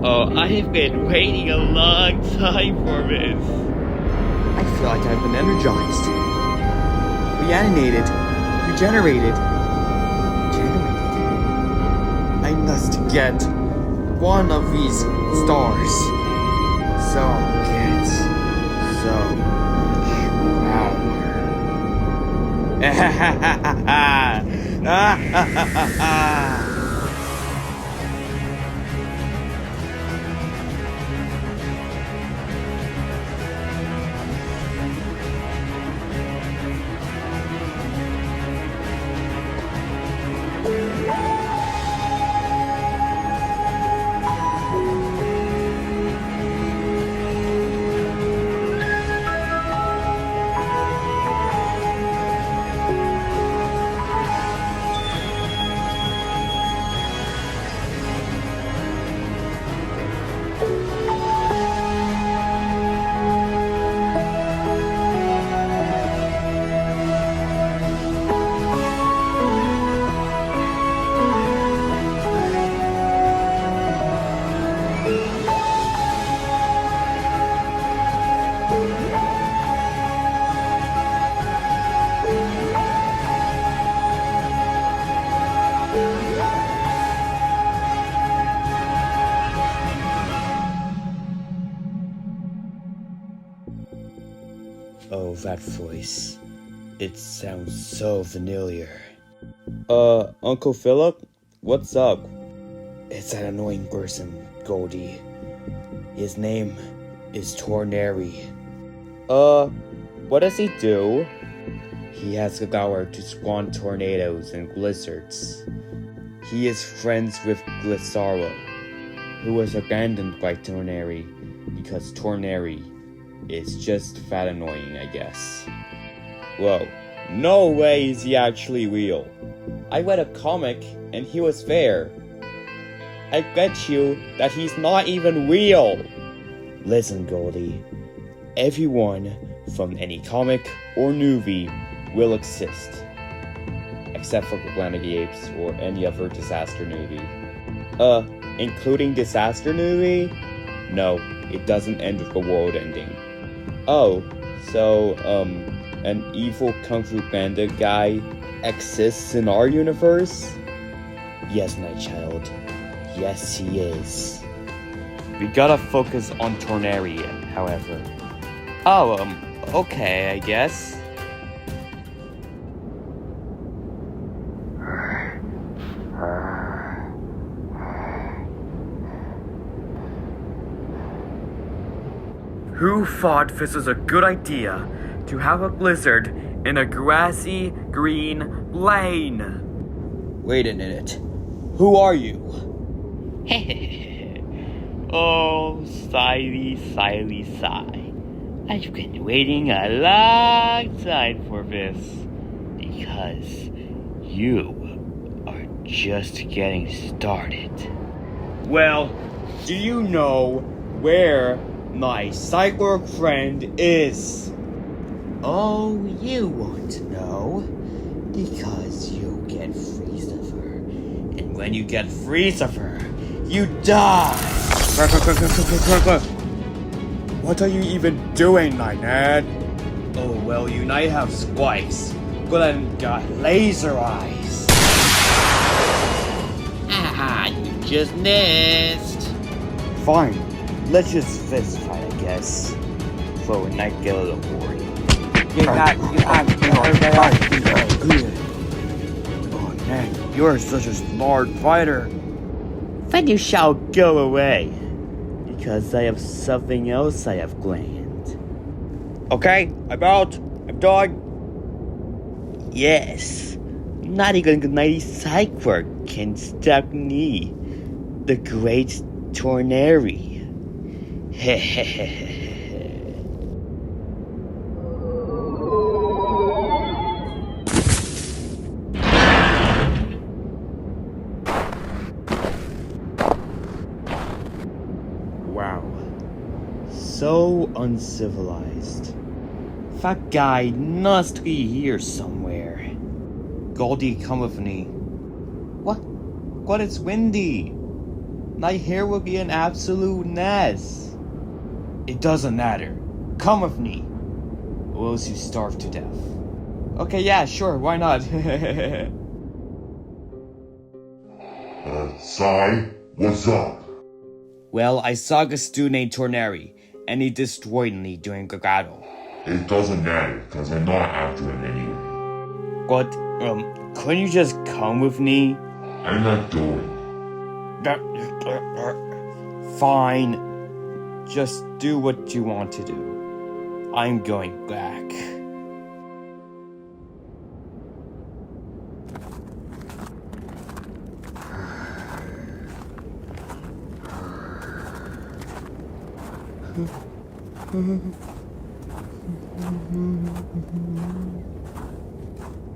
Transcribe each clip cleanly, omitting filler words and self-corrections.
Oh, I have been waiting a long time for this. I feel like I've been energized. Reanimated. Regenerated. I must get one of these stars. So I'll get so much power. Oh, that voice. It sounds so familiar. Uncle Philip? What's up? It's that annoying person, Goldie. His name is Tornari. What does he do? He has the power to spawn tornadoes and blizzards. He is friends with Glissaro, who was abandoned by Tornari because Tornari is just that annoying, I guess. Whoa, no way is he actually real. I read a comic and he was there. I bet you that he's not even real. Listen, Goldie. Everyone from any comic or movie will exist. Except for Planet of the Apes or any other disaster movie. Including disaster movie? No, it doesn't end with the world ending. Oh, so, an evil Kung Fu Panda guy exists in our universe? Yes, my child. Yes, he is. We gotta focus on Tornari, however. Oh, okay, I guess. Who thought this was a good idea to have a blizzard in a grassy green lane? Wait a minute. Who are you? Oh, sigh. I've been waiting a long time for this. Because you are just getting started. Well, do you know where my cyborg friend is? Oh, you won't know. Because you get Freezifer. And when you get Freezifer, you die! What are you even doing, Nightad? Oh, well, you now have Squikes. But then got laser eyes. Ah, you just missed. Fine, let's just fist fight, I guess. For when I get a little worried. Oh man, you're such a smart fighter. Then you shall go away. Because I have something else I have planned. Okay, I'm out. I'm done. Yes, not even Mighty Cyborg can stop me, the great Tornari. Wow. So uncivilized. That guy must be here somewhere. Goldie, come with me. What? What? It's windy. My hair will be an absolute mess. It doesn't matter. Come with me, or else you starve to death. Okay, yeah, sure, why not? Sai, what's up? Well, I saw a student named Tornari, and he destroyed me during the battle. It doesn't matter, cause I'm not after him anyway. But, couldn't you just come with me? I'm not going. Fine. Just do what you want to do. I'm going back.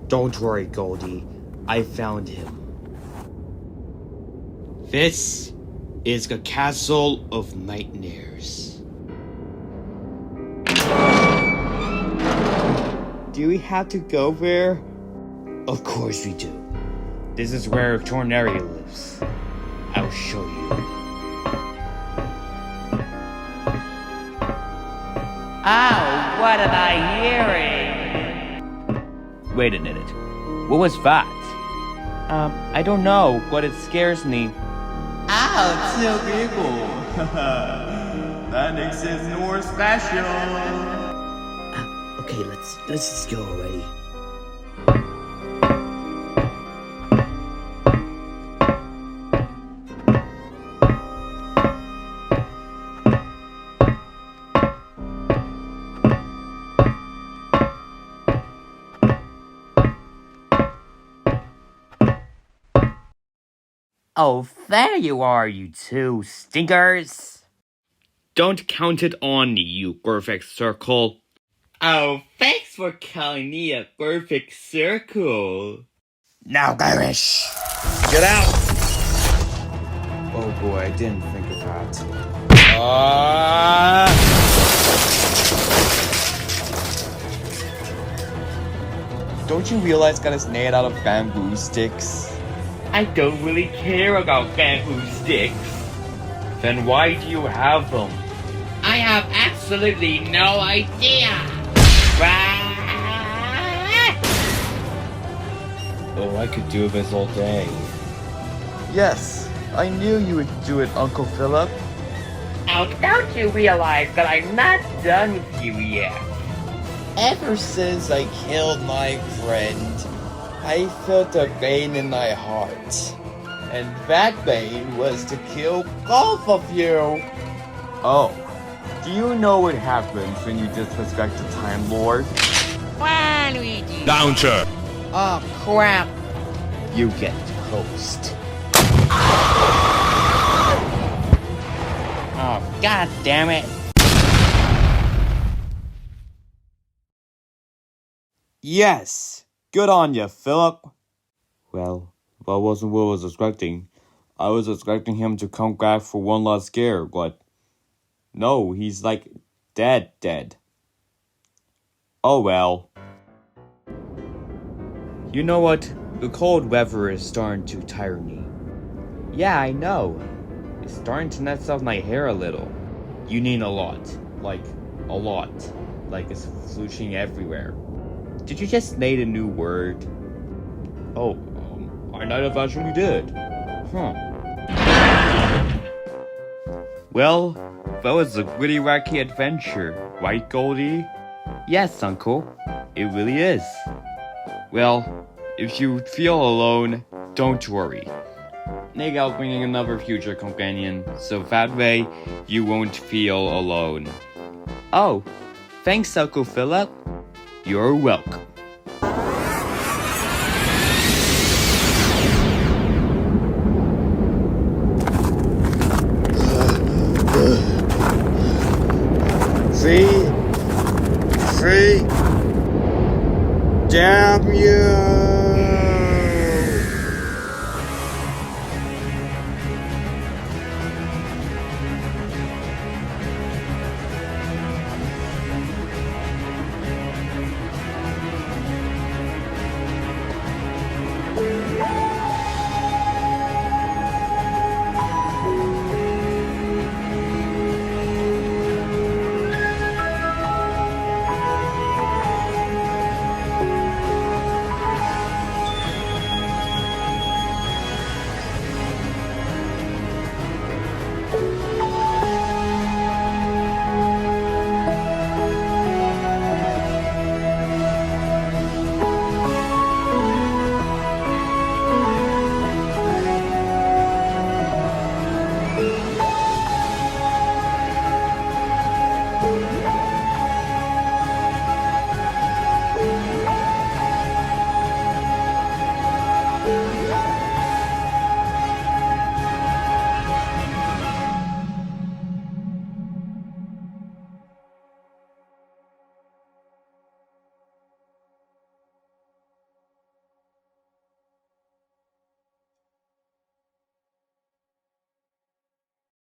Don't worry, Goldie. I found him. This is the Castle of Nightmares. Do we have to go there? Of course we do. This is where Tornari lives. I'll show you. Oh, what am I hearing? Wait a minute. What was that? I don't know, but it scares me. Oh, two people. That makes it more special. Okay, let's just go already. Oh, there you are, you two stinkers. Don't count it on me, you perfect circle. Oh, thanks for calling me a perfect circle. Now, Garish! Get out! Oh boy, I didn't think of that. Don't you realize that it's made out of bamboo sticks? I don't really care about bamboo sticks. Then why do you have them? I have absolutely no idea. Oh, I could do this all day. Yes, I knew you would do it, Uncle Philip. Oh, don't you realize that I'm not done with you yet? Ever since I killed my friend, I felt a pain in my heart. And that pain was to kill both of you. Oh, do you know what happens when you disrespect the Time Lord? Downcher! Oh, crap. You get toast. Oh, god damn it. Yes! Good on you, Philip. Well, that wasn't what I was expecting. I was expecting him to come back for one last scare, but no, he's like dead. Oh well. You know what? The cold weather is starting to tire me. Yeah, I know. It's starting to mess up my hair a little. You need a lot. Like, a lot. Like it's flooshing everywhere. Did you just make a new word? Oh, I might have actually did. Huh. Well, that was a really wacky adventure, right, Goldie? Yes, Uncle. It really is. Well, if you feel alone, don't worry. Maybe I'll bring in another future companion, so that way you won't feel alone. Oh, thanks, Uncle Philip. You're welcome.